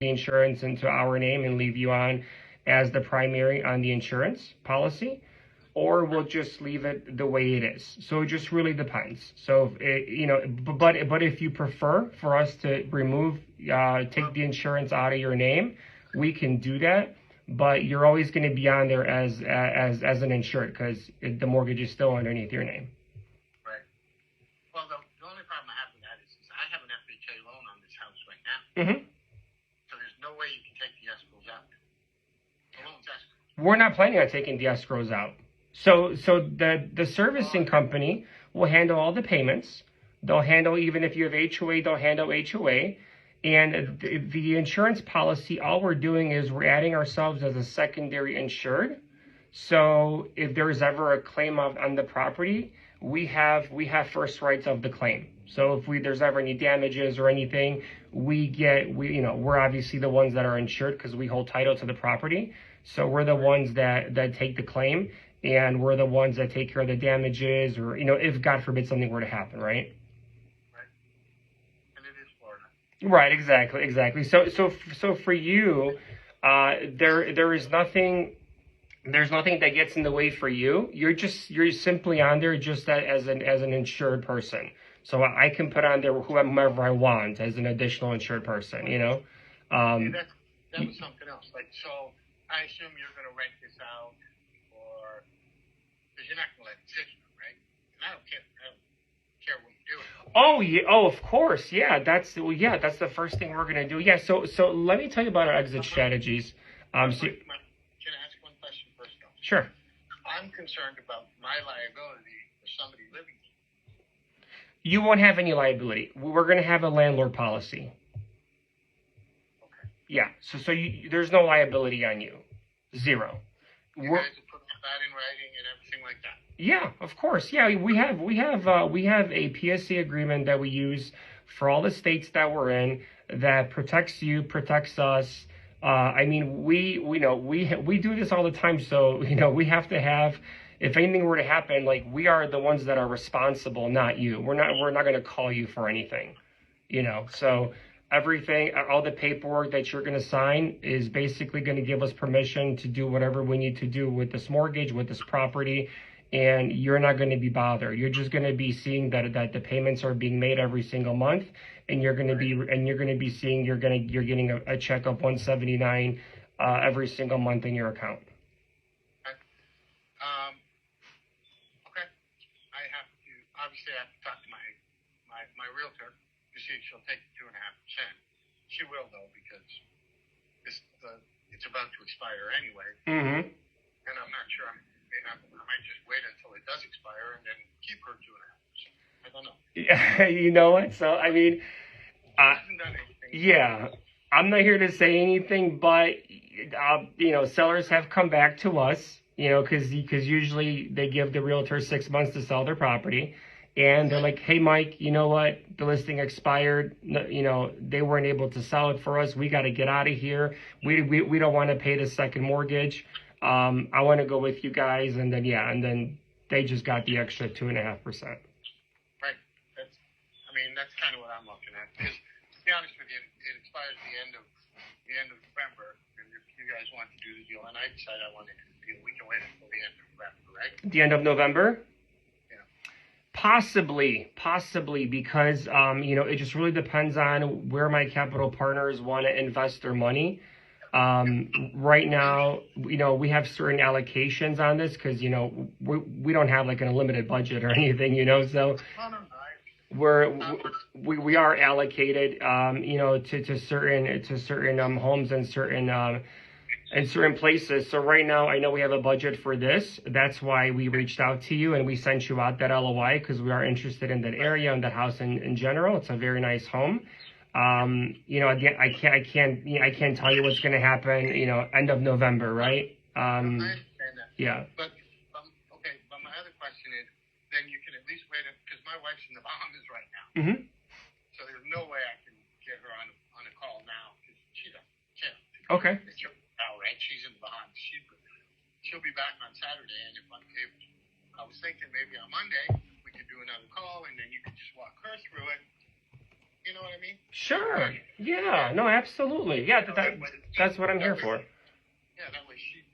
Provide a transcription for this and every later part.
the insurance into our name and leave you on as the primary on the insurance policy, or we'll just leave it the way it is. So it just really depends. So, but if you prefer for us to take the insurance out of your name, we can do that. But you're always going to be on there as an insured because the mortgage is still underneath your name. Right. Well, the only problem I have with that is I have an FHA loan on this house right now. Mm-hmm. So there's no way you can take the escrows out. The loan's escrow. We're not planning on taking the escrows out. So the servicing company will handle all the payments. They'll handle, even if you have HOA, they'll handle HOA. And the insurance policy, all we're doing is we're adding ourselves as a secondary insured. So if there's ever a claim on the property, we have first rights of the claim. So if there's ever any damages or anything, we're obviously the ones that are insured because we hold title to the property. So we're the ones that take the claim, and we're the ones that take care of the damages, or if God forbid something were to happen, right? Right, exactly. So for you, there's nothing that gets in the way for you. You're simply on there just as an insured person. So I can put on there whomever I want as an additional insured person. That was something else. Like, so I assume you're going to rent this out, or because you're not going to let it sit, right? And I don't care what you do. Oh yeah. Oh, of course. Yeah. That's the first thing we're gonna do. Yeah. So let me tell you about our exit strategies. Can I ask one question first, though? Sure. I'm concerned about my liability for somebody living here. You won't have any liability. We're gonna have a landlord policy. Okay. Yeah. So there's no liability on you. Zero. You guys will put that in writing and everything like that. Yeah, of course. Yeah, we have a PSA agreement that we use for all the states that we're in that protects you, protects us. I mean, we do this all the time. So we have to have, if anything were to happen, like, we are the ones that are responsible, not you. We're not going to call you for anything. So everything, all the paperwork that you're going to sign is basically going to give us permission to do whatever we need to do with this mortgage, with this property. And you're not going to be bothered. You're just going to be seeing that the payments are being made every single month, and you're going to be seeing you're getting a check of $179 every single month in your account. Okay. I have to talk to my realtor to see if she'll take the 2.5%. She will, though, because it's about to expire anyway. Mm-hmm. And I'm not sure. I might just wait until it does expire and then keep her 2.5%. I don't know. Yeah, you know what? So I mean, yeah, I'm not here to say anything, but sellers have come back to us, because usually they give the realtor 6 months to sell their property, and they're like, hey, Mike, you know what? The listing expired. They weren't able to sell it for us. We got to get out of here. We don't want to pay the second mortgage. I want to go with you guys, and then they just got the extra 2.5%. Right. That's kind of what I'm looking at. Because to be honest with you, it expires the end of November, and if you guys want to do the deal, and I decide I want to do the deal, we can wait until the end of November, right? The end of November? Yeah. Possibly, because it just really depends on where my capital partners want to invest their money. Right now, we have certain allocations on this because, we don't have like an unlimited budget or anything, so we are allocated, to certain homes and certain places. So right now, I know we have a budget for this. That's why we reached out to you and we sent you out that LOI, because we are interested in that area and that house in general. It's a very nice home. Again, I can't tell you what's going to happen, end of November, right? I understand that. Yeah. But my other question is, then you can at least wait, because my wife's in the Bahamas right now. Mm-hmm. So there's no way I can get her on a call now, because she doesn't. Okay. Now, right? She's in the Bahamas. She'll be back on Saturday, and if I was thinking maybe on Monday we could do another call, and then you could just walk her through it. You know what I mean? Sure. Yeah. No, absolutely. Yeah, that's what I'm here for. Yeah, that way she's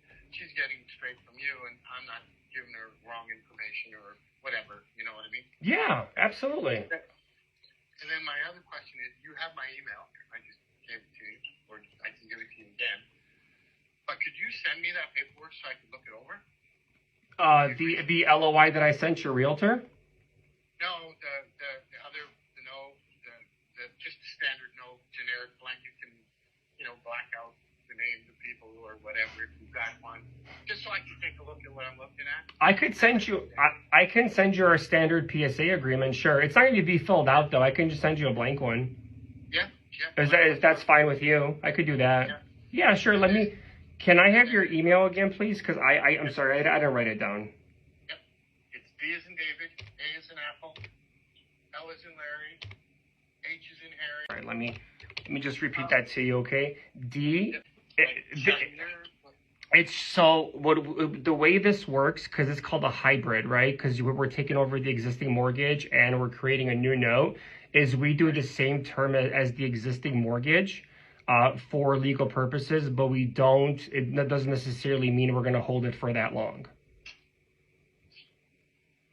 getting straight from you, and I'm not giving her wrong information or whatever. You know what I mean? Yeah, absolutely. And then my other question is, you have my email. I just gave it to you, or I can give it to you again. But could you send me that paperwork so I can look it over? The LOI that I sent your realtor? No, the other, the just the standard no generic blank. You can, black out the names of people or whatever if you've got one, just so I can take a look at what I'm looking at. I could send you. I can send you our standard PSA agreement. Sure, it's not going to be filled out though. I can just send you a blank one. Yeah. Is that's fine with you? I could do that. Yeah, sure. Can I have your email again, please? Because I'm sorry, I didn't write it down. Yep. It's D as in David, A as in Apple, L as in Larry, H as in Harry. All right, let me just repeat that to you, okay? D. It's so the way this works, because it's called a hybrid, right? Because we're taking over the existing mortgage and we're creating a new note. Is we do the same term as the existing mortgage. For legal purposes, but that doesn't necessarily mean we're going to hold it for that long.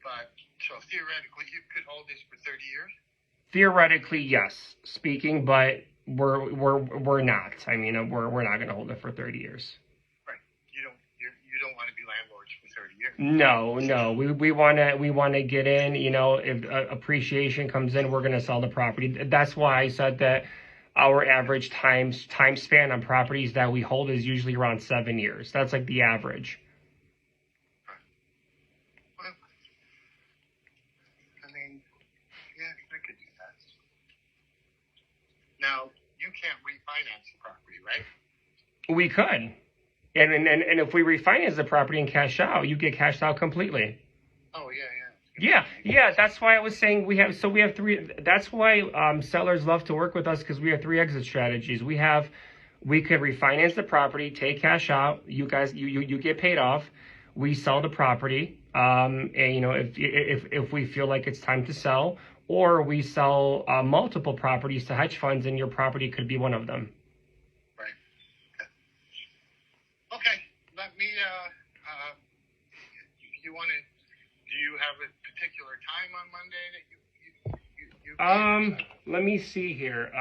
But, so theoretically, you could hold this for 30 years? Theoretically, yes, speaking, but we're not. I mean, we're not going to hold it for 30 years. Right. You don't want to be landlords for 30 years. No. We want to get in, if appreciation comes in, we're going to sell the property. That's why I said that our average time span on properties that we hold is usually around 7 years. That's like the average. Well, I mean, yeah, I could do that. Now, you can't refinance the property, right? We could. And if we refinance the property and cash out, you get cashed out completely. Oh, yeah. Yeah. That's why I was saying we have three. That's why sellers love to work with us, because we have three exit strategies. We could refinance the property, take cash out. You guys, you get paid off. We sell the property. And if we feel like it's time to sell, or we sell multiple properties to hedge funds, and your property could be one of them. Right. Okay. Let me. If you want to. Do you have a particular time on Monday that you let me see here.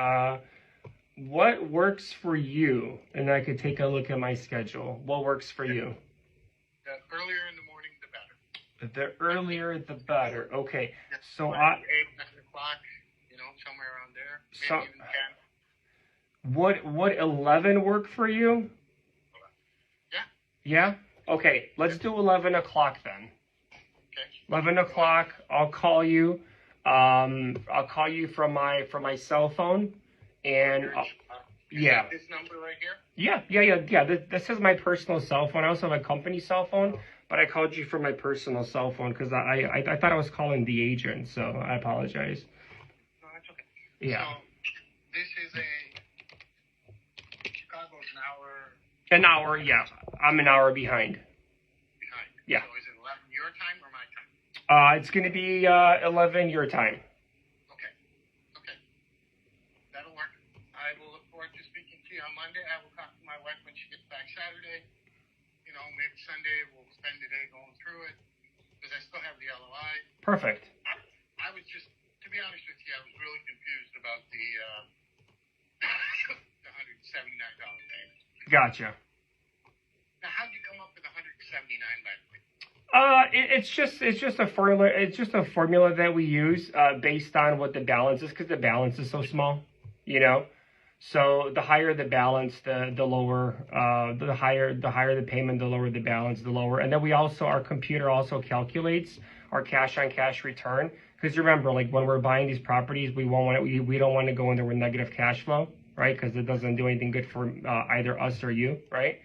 What works for you? And I could take a look at my schedule. What works for you? The earlier in the morning, the better. The earlier, the better. Okay. So 8, 9 o'clock, somewhere around there. Maybe even 10. Would 11 work for you? Yeah. Yeah? Okay. Let's do 11 o'clock then. 11 o'clock, I'll call you. I'll call you from my cell phone, and yeah. This number right here. Yeah. This is my personal cell phone. I also have a company cell phone, but I called you from my personal cell phone because I thought I was calling the agent, so I apologize. No, that's okay. Yeah. So this is Chicago's an hour. An hour, yeah. I'm an hour behind. Yeah. So is it 11 your time or my time? It's going to be 11 your time. Okay. That'll work. I will look forward to speaking to you on Monday. I will talk to my wife when she gets back Saturday. Maybe Sunday we'll spend the day going through it because I still have the LOI. Perfect. I was just, to be honest with you, I was really confused about the $179 payment. Gotcha. Now, how'd you come up with $179 by the way? It's just a formula. It's just a formula that we use based on what the balance is, because the balance is so small, So the higher the balance, the lower. The higher the payment, the lower the balance, the lower. And then our computer also calculates our cash on cash return, because remember, like when we're buying these properties, we don't want to go in there with negative cash flow, right? Because it doesn't do anything good for either us or you, right?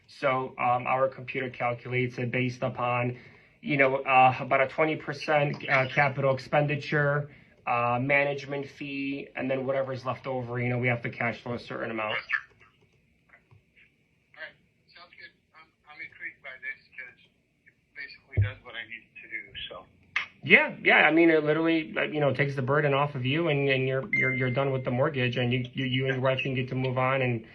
So our computer calculates it based upon, about a 20% capital expenditure, management fee, and then whatever's left over, we have to cash flow a certain amount. All right, sounds good. I'm intrigued by this because it basically does what I need it to do. So Yeah. I mean, it literally, takes the burden off of you, and you're done with the mortgage, and you and your wife can get to move on and